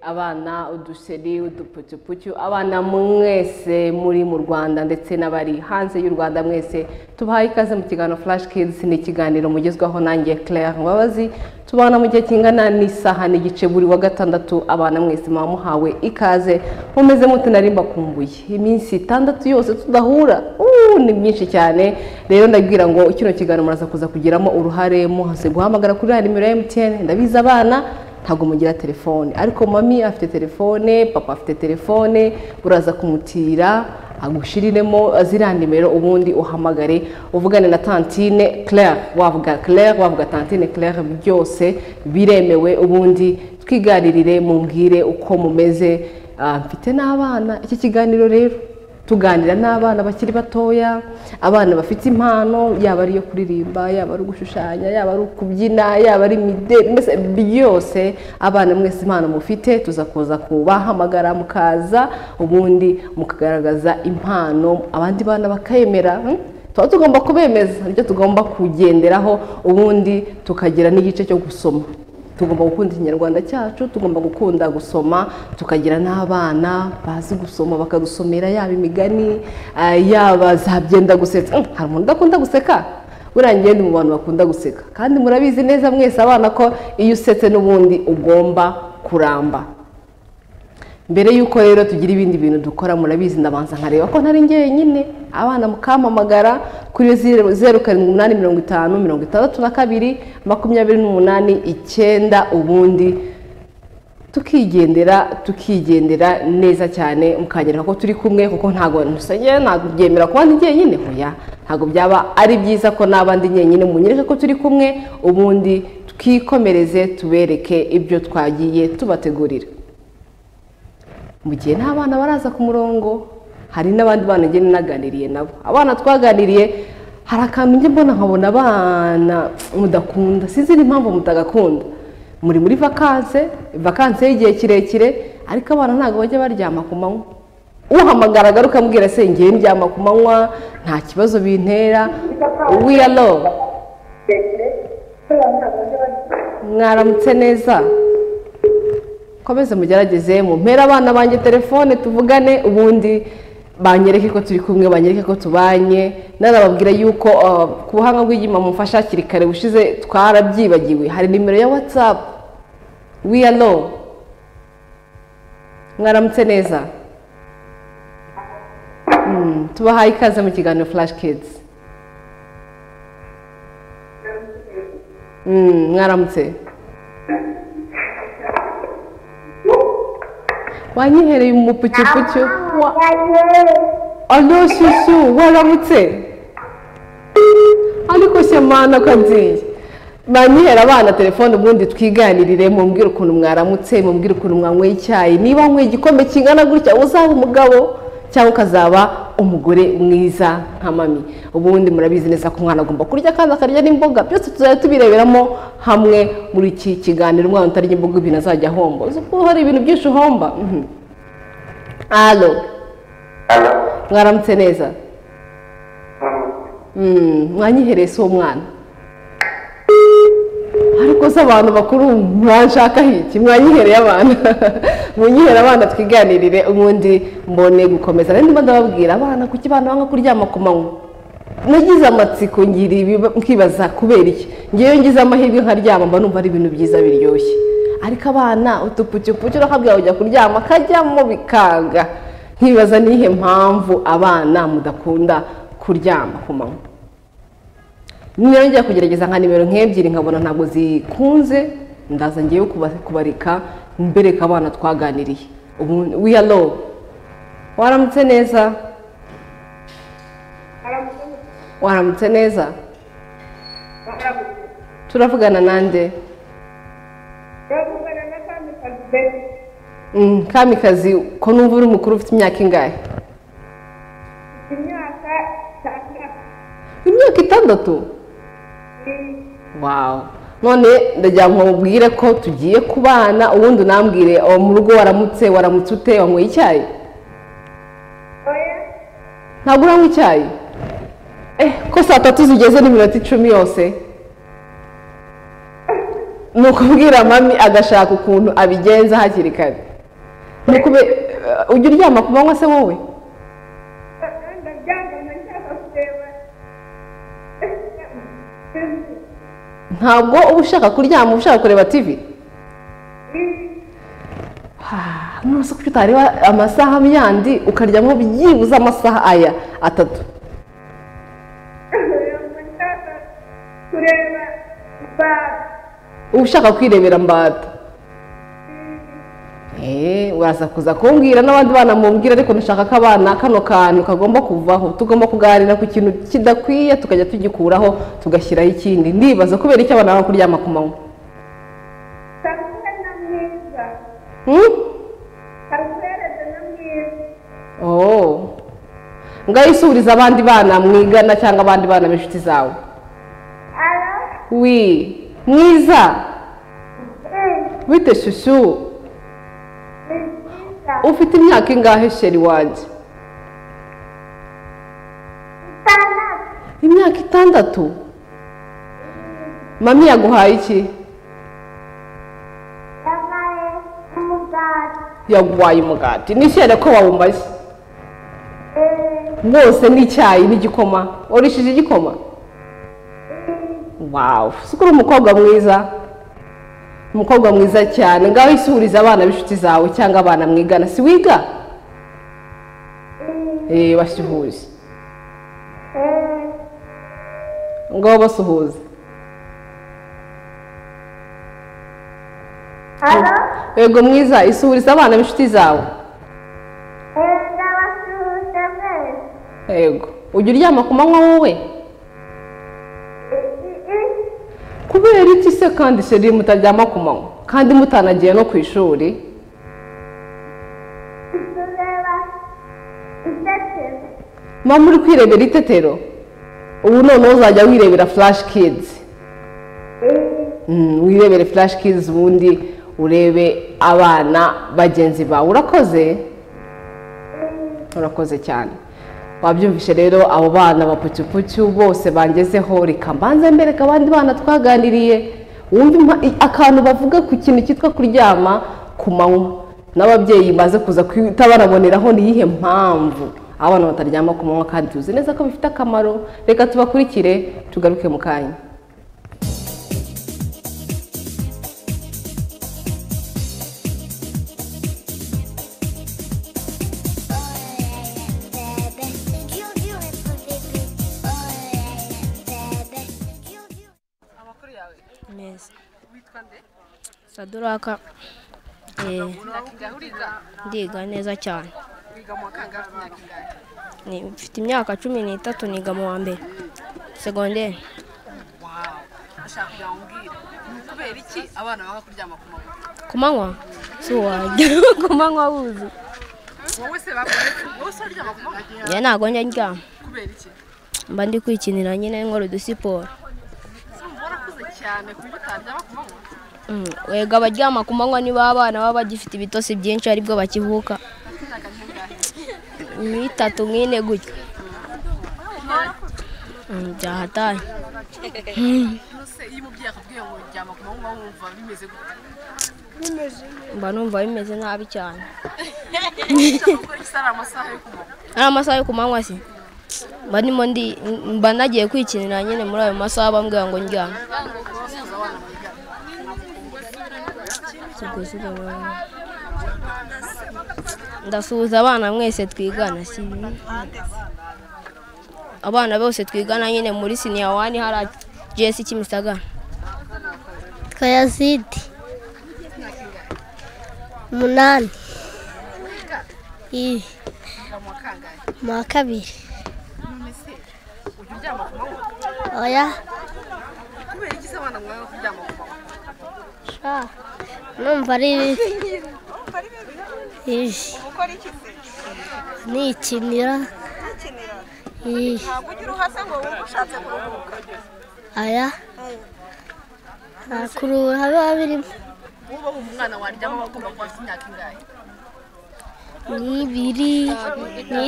abana udusheri udupucupucu abana mwese muri mu Rwanda ndetse n'abari hanze y'u Rwanda mwese tubahaye ikaze mu kiganiro Flash Kids. Ni ikiganiro mugezwaho nanjye Claire Mbabazi, tubana mu gihe kingana n'isaha n'igice buri wa gatandatu. Abana mwese muhawe ikaze, mumeze mute? Nari mbakumbuye iminsi 6 yose tudahura, ni myinshi cyane. Rero ndabwira ngo kino kiganiro muraza kuza kugiramo uruhare, muhase guhamagara kuri nimero ya MTN. Ndabiza abana ntago mugira telefone, ariko mami afite telefone, papa afite telefone, uraza kumutira agushiriremo ziriya nimero, ubundi uhamagare uvugane na tantine Claire. Wavuga Claire, wavuga tantine Claire, byose biremewe. Ubundi twiganirire, mumbwire uko mumeze. Mfite n'abana. Iki kiganiro rero tuganira n'abana bakiri batoya, abana bafite impano, yaba ari yo kuririmba, yaba ari gushushanya, yaba ari kubyina, yaba ari mideli, mbese byose. Abana mwese impano mufite tuzakoza kubahamagara mukaza, ubundi mukagaragaza impano, abandi bana bakayemera. Tuba tugomba kubemeza, nibyo tugomba kugenderaho, ubundi tukagira n'igice cyo gusoma. Tugomba gukunda ikinyarwanda cyacu, tugomba gukunda gusoma, tukagira n'abana bazi gusoma bakadusomera, yaba imigani, yaba zabyenda gusetsa. Hari umuntu udakunda guseka? Burangiye ndi mu bantu bakunda guseka, kandi murabizi neza mwese abana ko iyo usetse n'ubundi ugomba kuramba. Mbere yuko rero tugira ibindi bintu dukora, murabizi ndabanza nkareba ko ntari njye nyine. Abana mukamamagara kuri 0785622829, ubundi tukigendera neza cyane, mukagera ko turi kumwe, kuko ntago ntusanye nabyemera ko ndi njye nyine. Hoya, ntago byaba ari byiza ko nabandi nyenyine, munyereke ko turi kumwe, ubundi twikomereze tubereke ibyo twagiye tubategurira. Mu gihe n'abana baraza ku murongo, hari n'abandi bana ngene naganiriye nabo. Abana twaganiriye, hari akantu nge mbona nkabona abana mudakunda, sinzi n'impamvu mutagakunda. Muri vacances y'igihe kirekire, ariko abana ntago bajya baryama ku manywa. Uhamagara garuka mbwira se ngiye ndyama ku manywa, nta kibazo bintera. We are love. Mwaramutse neza? Komeze mugerageze mumpera abana banjye telefone tuvugane, ubundi banyereke ko turi kumwe, banyereke ko tubanye. Narababwira yuko ku buhanga bw'igima mumfasha kirikare bushize twarabyibagiwe, hari nimero ya WhatsApp. We are low. Mwaramutse neza? Tubahaye ikaze mu kiganiro Flash Kids. Mwaramutse? Wanyihereye umupucupucu. Alo susu, waramutse? Ariko semana kazi. Banyihera abana telefone, ubundi twiganirire, mumbwire ukuntu mwaramutse, mumbwire ukuntu mwanyweye icyayi. Niba nyweye igikombe kingana gutya, uzaba umugabo cyangwa ukazaba umugore mwiza nka mami. Ubundi murabizi neza ko umwana agomba kurya kandi akarya n'imboga. Byose tuzajya tubireberamo hamwe muri iki kiganiro. Umwana utarya imboga ibintu azajya ahomba. Uzi ko hari ibintu byinshi uhomba. Alo. Mwaramutse neza? Mwanyihereye se uwo mwana? Ariko se abantu bakuru mwanshaka iki? Mwanyihereye abana. Munyihere abana twiganirire, ubundi mbone gukomeza. Rero ndimo ndababwira abana kuki bana banga kuryama ku manywa. Nagize amatsiko ngira nkibaza kubera iki. Ngiye ngize amahirwe nkaryama, mba numva ari ibintu byiza biryoshye. Ariko abana utupucupucu rakabwira ujya kuryama kajyamo bikanga. Nkibaza nihe mpamvu abana mudakunda kuryama ku manywa. Niyo ngiye kugerageza nka nimero nk'ebyiri nkabona ntabwo zikunze, ndaza ngiye kubarika mbereka abana twaganiriye. We are low. Waramutse neza? Waramutse neza? Turavugana nande? Kamikazi, ko numva uri mukuru, ufite imyaka ingahe? Imyaka 6? Wow. None ndagira ngo mubwire ko tugiye kubana, ubundi nambwire mu rugo waramutse ute, wanyweye icyayi? Ntabwo uranywa icyayi? Ko saa 3 zigeze n'iminota 10 yose. Nuko mbwira mami agashaka ukuntu abigenza hakiri kare. Mukube ujya uryama ku manywa se wowe? Ntabwo uba ushaka kuryama, uba ushaka kureba TV? Nose kuki utareba amasaha yandi ukaryamo byibuze amasaha aya 3? Uba ushaka kwirebera Mbata? Uraza kuza kumbwira n'abandi bana mumbwira, ariko nashaka ko abana kano kantu kagomba kuvaho. Tugomba kuganira ku kintu kidakwiye tukajya tugikuraho tugashyiraho ikindi. Ndibaza kubera icyo abana baba kuryama ku manywa. Ngaho isubiriza abandi bana mwigana cyangwa abandi bana b'inshuti zawe. Wi mwiza bite shushu? Ufite imyaka ingahe sheri wanje? Imyaka 6. Mami yaguhaye iki? Yaguhaye umugati. Nishyere ko wawumaze. Bose n'icyayi n'igikoma. Urishije igikoma? Wow, sukuru umukobwa mwiza. Umukobwa mwiza cyane. Ngaho isubiriza abana b'inshuti zawe cyangwa abana mwigana. Si wiga? Basuhuze. Ngaho basuhuze. Yego mwiza, isubiriza abana b'inshuti zawe. Yego. Ujya uryama ku manywa wowe? Kubera iki se kandi sheri mutaryama ku manywa kandi mutanagiye no ku ishuri? Mama uri kwirebera Itetero? Ubu none uzajya wirebera Flash Kids. Wirebere Flash Kids ubundi urebe abana bagenzi bawe. Urakoze cyane. Wabyumvishe rero abo bana bapucupucu bose bangezeho, reka mbanze mbereka abandi bana twaganiriye wumva akantu bavuga ku kintu cyitwa kuryama ku manywa. N'ababyeyi baze kuza kwitabaraboneraho ni yihe mpamvu abana bataryama ku manywa kandi tuzi neza ko bifite akamaro. Reka tubakurikire tugaruke mu kanya. Saduraka ndiga neza cyane. Mfite imyaka 13, niga mu wa mbere segonderi. Ashaka kugira ngo umbwire kubera iki abana baba kuryama ku manywa? Ku manywa? Si wajya ku manywa wuzi. Wowe se wowe uryama ku manywa? Ya ntago njya ndyama. Kubera iki? Mba ndi kwikinira nyine nkora udusiporo. Warakuze cyane kuko utaryama ku manywa? Wega baryama ku manywa niba abana baba bagifite ibitosi byinshi aribwo bakivuka. 3 mwine gutyo. Byahataye. Mba numva bimeze nabi cyane. Ari amasaha yo ku manywa si? Mba nagiye kwikinira nyine muri ayo masaha bambwira ngo ndyame. Ndasuhuza abana mwese twigana si? Abana bose twigana nyine muri senior 1 hari JS Kimisagara. Kayazidi 8. Mu kabiri. Oya. Kubera iki se abana mwawe kuryama ku manywa? Numva ari nikinira. Ntabwo ugira uhasa ngo wumve ushatse kuruhuka? Aya kuruhuka biba birimo. Uba umwana waryama agomba kuba afite imyaka ingahe? 2,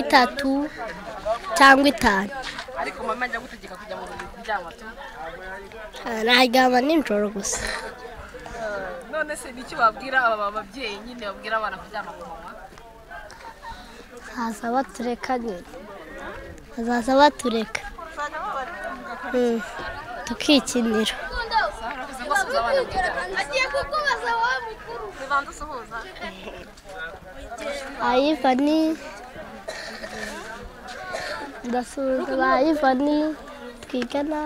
3 cyangwa 5. Ariko mama ajya gutegeka kujya mu buriri kuryama tu? Naryama nijoro gusa. none se n'icyo babwira aba babyeyi nyine babwira abana kuryama ku manywa haza batureka nyine hazaza batureka tukikinira agiye kukubaza wa mukuru nibanza usuhuza ayivani ndasuhuza ba ayivani twigana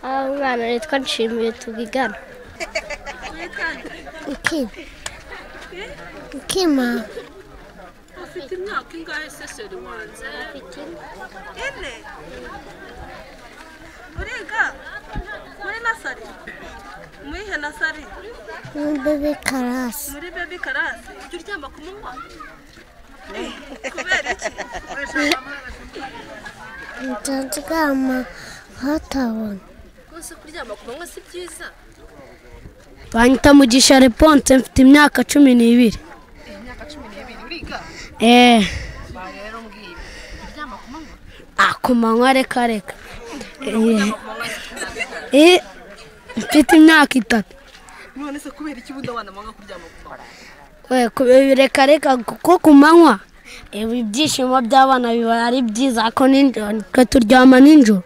umwana witwa nshimiye tubigana ukima ufite imyaka ingahe se seri wanjye ine uriga muri nasari muri he nasari muri bebe karasi muri bebi karasi ujya uryama ku manywa kubera iki nzanzigama hatabona rwose kuryama ku manywa si byiza banyita Mugisha Reponse mfite imyaka 12 imyaka 12 uriga rero mbwira uryama ku manywa ku manywa reka mfite imyaka 3 none se kubera iki bundi abana mwanga kuryama ku manywa reka kuko ku manywa ibyishimo by'abana biba ari byiza ko nijoro turyama nijoro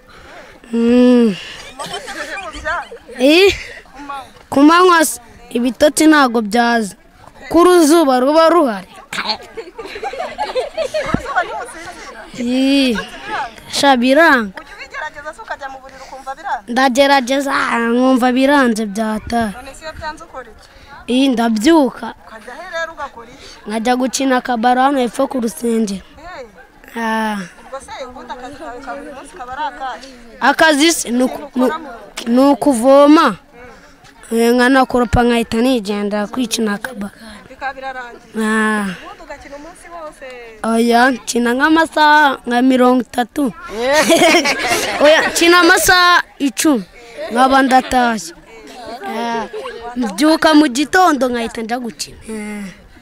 ku manywa ibitotsi ntago byaza kuko uruzuba ruba ruhari biranga ndagerageza nkumva biranze byataha ndabyuka nkajya gukina akabaro hano hepfo ku rusengero akazi ni ukuvoma nkanakoropa nkahita nigenda kwikina akabaro oya nkina nk'amasaha nka 30 oya nkina amasaha 10 nkaba ndatashye mbyuka mu gitondo nkahita njya gukina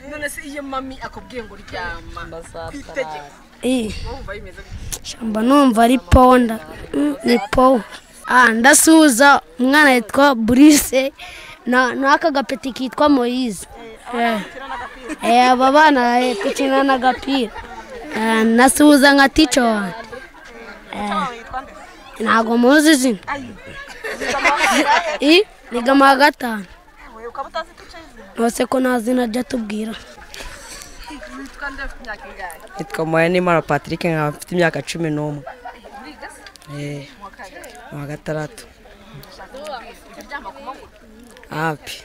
none se iyo mami akubwiye ngo uryama ku itegeko wumva bimeze shamba numva ari ponda ni po ndasuhuza umwana yitwa Brice n'aka gapeti kitwa Moise aba bana tukina n'agapira nasuhuza nka ticho wanjye ntago muzi izina niga mu wa 5 bose ko nta zina ajya tubwira nitwa Moyanimana Patrick nkaba mfite imyaka 11 mu wa 6 hapi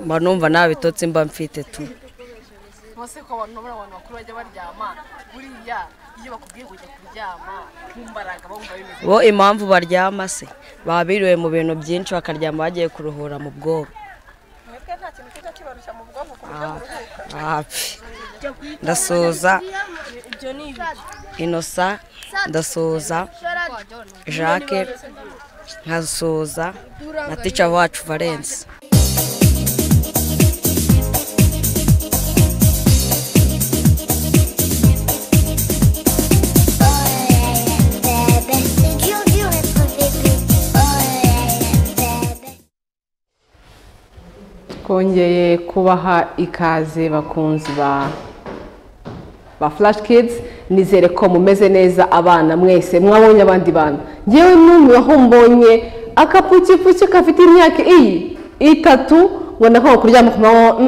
mba numva nta bitotsi mba mfite tu bose ko abantu bakuru bajya baryama buriya iyo bakubwiye kujya kuryama nkumbaraga bumva bimeze bo impamvu baryama se babiriwe mu bintu byinshi bakaryama bagiye kuruhura mu bwonko ndasuhuza Innocent ndasuhuza Jacques nkasuhuza na teacher wacu Valence twongeye kubaha ikaze bakunzi ba Flash Kids nizere ko mumeze neza abana mwese mwabonye abandi bana ngewe n'umwe aho mbonye akapukipuki kafite imyaka 3 ngo nako kuryama ku manywa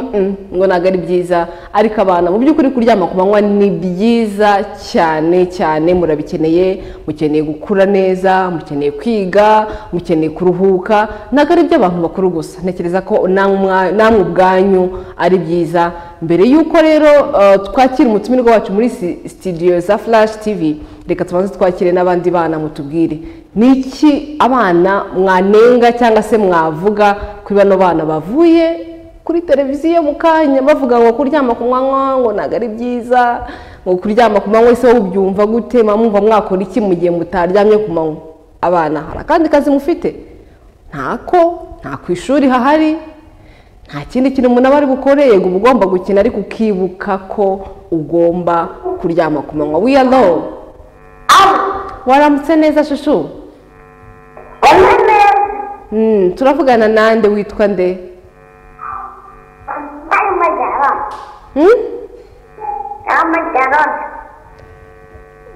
ngo naga ari byiza ariko abana mu by'ukuri kuryama ku manywa ni byiza cyane murabikeneye mukeneye gukura neza mukeneye kwiga mukeneye kuruhuka naga ari by'abantu bakuru gusa ntekereza ko namwe ubwanyu ari byiza mbere yuko rero twakira umutumirwa wacu muri studio za Flash TV reka tubanze twakire n'abandi bana mutubwire niki abana mwanenga cyangwa se mwavuga kuri bano bana bavuye kuri televiziyo mukanya bavuga ngo kuryama ku manywa ngo naga ari byiza ngo kuryama ku manywa se ubyumva gute mwumva mwakora iki mu gihe mutaryamye ku manywa abana hari kandi kazi mufite nta ku ishuri hahari nta kindi kintu umuntu aba ari bukore yego ugomba gukina ariko ukibuka ko ugomba kuryama ku manywa we are low waramutse neza shushu turavugana nande witwa nde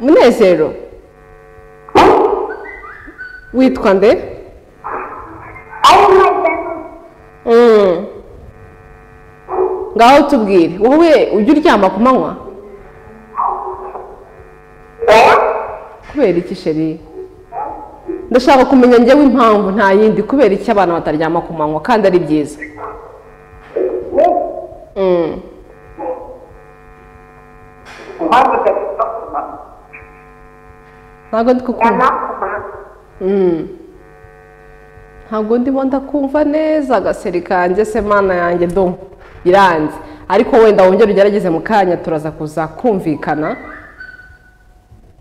Munezero witwa nde? Ngaho tubwire wowe ujya uryama ku manywa? Kubera iki sheri? Ndashaka kumenya njyewe impamvu nta yindi, kubera iki abana bataryama ku manywa kandi ari byiza? Ntabwo ndi kukumva. Ntabwo ndimo ndakumva neza agaseri kanjye se mana yanjye do iranze, ariko wenda wongere ugerageze mu kanya turaza kuza kumvikana.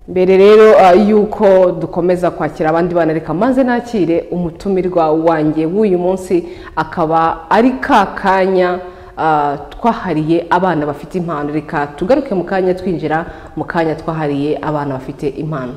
Mbere rero yuko dukomeza kwakira abandi bana, reka maze nakire umutumirwa wanjye w'uyu munsi, akaba ari ka kanya twahariye abana bafite impano. Reka tugaruke mu kanya twinjira mu kanya twahariye abana bafite impano.